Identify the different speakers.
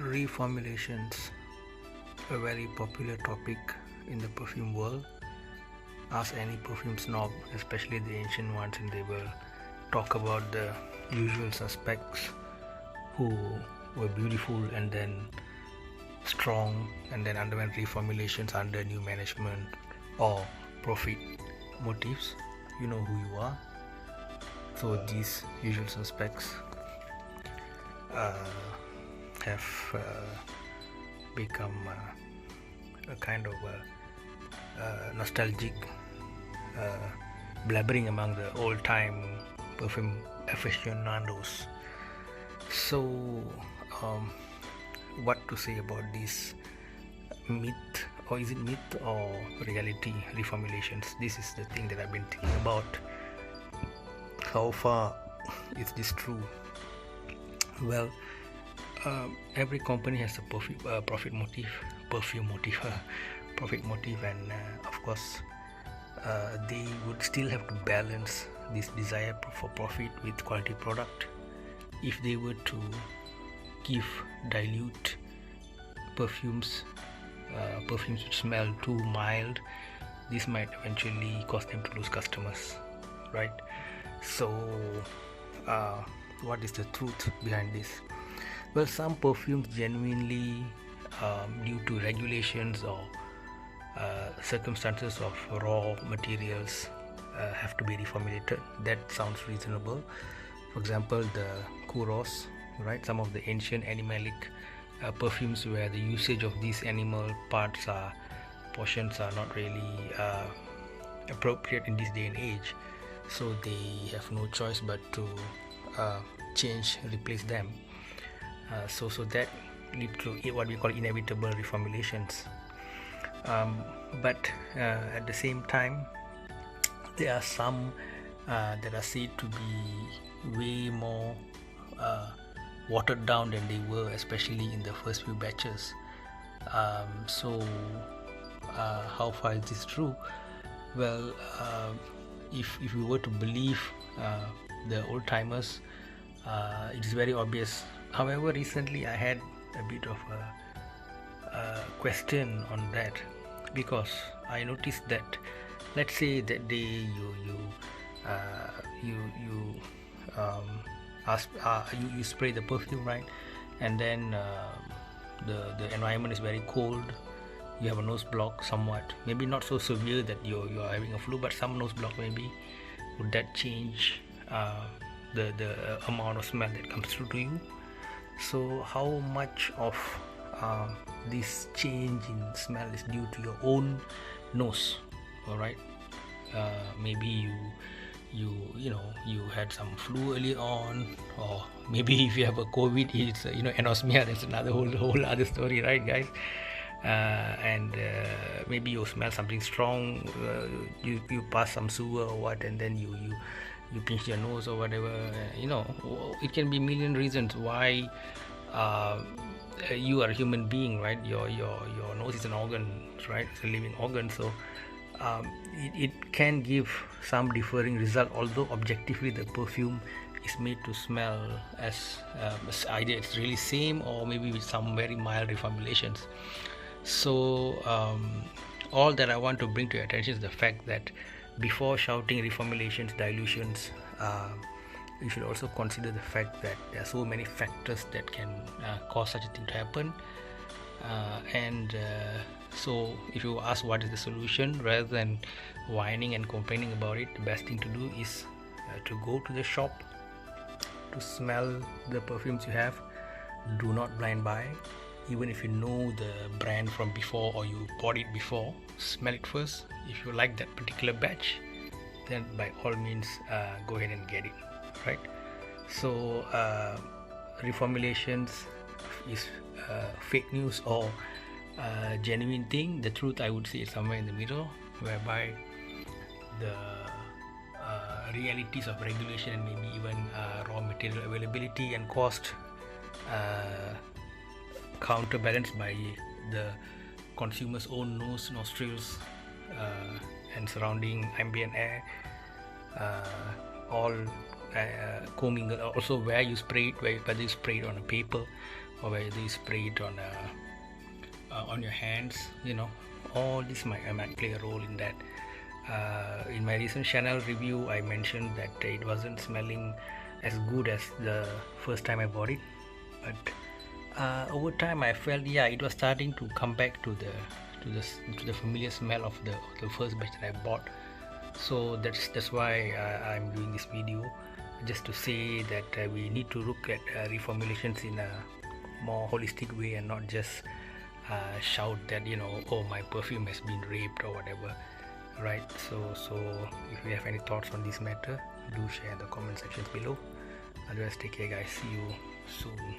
Speaker 1: Reformulations, a very popular topic in the perfume world. Ask any perfume snob, especially the ancient ones, and they will talk about the usual suspects who were beautiful and then strong and then underwent reformulations under new management or profit motives. You know who you are. So these usual suspects have become a kind of nostalgic blabbering among the old-time perfume aficionados. So, what to say about this myth, or is it myth or reality reformulations? This is the thing that I've been thinking about. How far is this true? Well, every company has a profit motive, and of course, they would still have to balance this desire for profit with quality product. If they were to dilute perfumes which smell too mild, this might eventually cause them to lose customers, right? So, what is the truth behind this? Well, some perfumes genuinely, due to regulations or circumstances of raw materials, have to be reformulated. That sounds reasonable. For example, the Kuros, right? Some of the ancient animalic perfumes where the usage of these animal portions are not really appropriate in this day and age. So they have no choice but to replace them. So that lead to what we call inevitable reformulations. But at the same time, there are some that are said to be way more watered down than they were, especially in the first few batches. So how far is this true? Well, if we were to believe the old timers, it is very obvious. However, recently I had a bit of a question on that, because I noticed that, let's say that day you spray the perfume, right? And then the environment is very cold. You have a nose block somewhat, maybe not so severe that you're having a flu, but some nose block maybe. Would that change the amount of smell that comes through to you? So how much of this change in smell is due to your own nose? All right, maybe you had some flu early on, or maybe if you have a COVID, it's anosmia. That's another whole other story, right, guys? And maybe you smell something strong, you pass some sewer or what, and then you pinch your nose or whatever. It can be a million reasons why. You are a human being, right? Your nose is an organ, right? It's a living organ. So it can give some differing result, although objectively the perfume is made to smell as either it's really same or maybe with some very mild reformulations. So all that I want to bring to your attention is the fact that before shouting reformulations, dilutions, you should also consider the fact that there are so many factors that can cause such a thing to happen. So if you ask what is the solution, rather than whining and complaining about it, the best thing to do is to go to the shop to smell the perfumes you have. Do not blind buy. Even if you know the brand from before or you bought it before, smell it first. If you like that particular batch, then by all means go ahead and get it, right? So reformulations is fake news or genuine thing. The truth, I would say, is somewhere in the middle, whereby the realities of regulation and maybe even raw material availability and cost counterbalanced by the consumer's own nostrils and surrounding ambient air, all commingle. Also, where you spray it, whether you spray it on a paper or whether you spray it on your hands, all this might play a role in that. In my recent Chanel review, I mentioned that it wasn't smelling as good as the first time I bought it, but over time I felt, yeah, it was starting to come back to the familiar smell of the first batch that I bought. So that's why I'm doing this video, just to say that we need to look at reformulations in a more holistic way and not just shout that, oh, my perfume has been raped or whatever, right? So if you have any thoughts on this matter, do share in the comment sections below. Otherwise, take care guys, see you soon.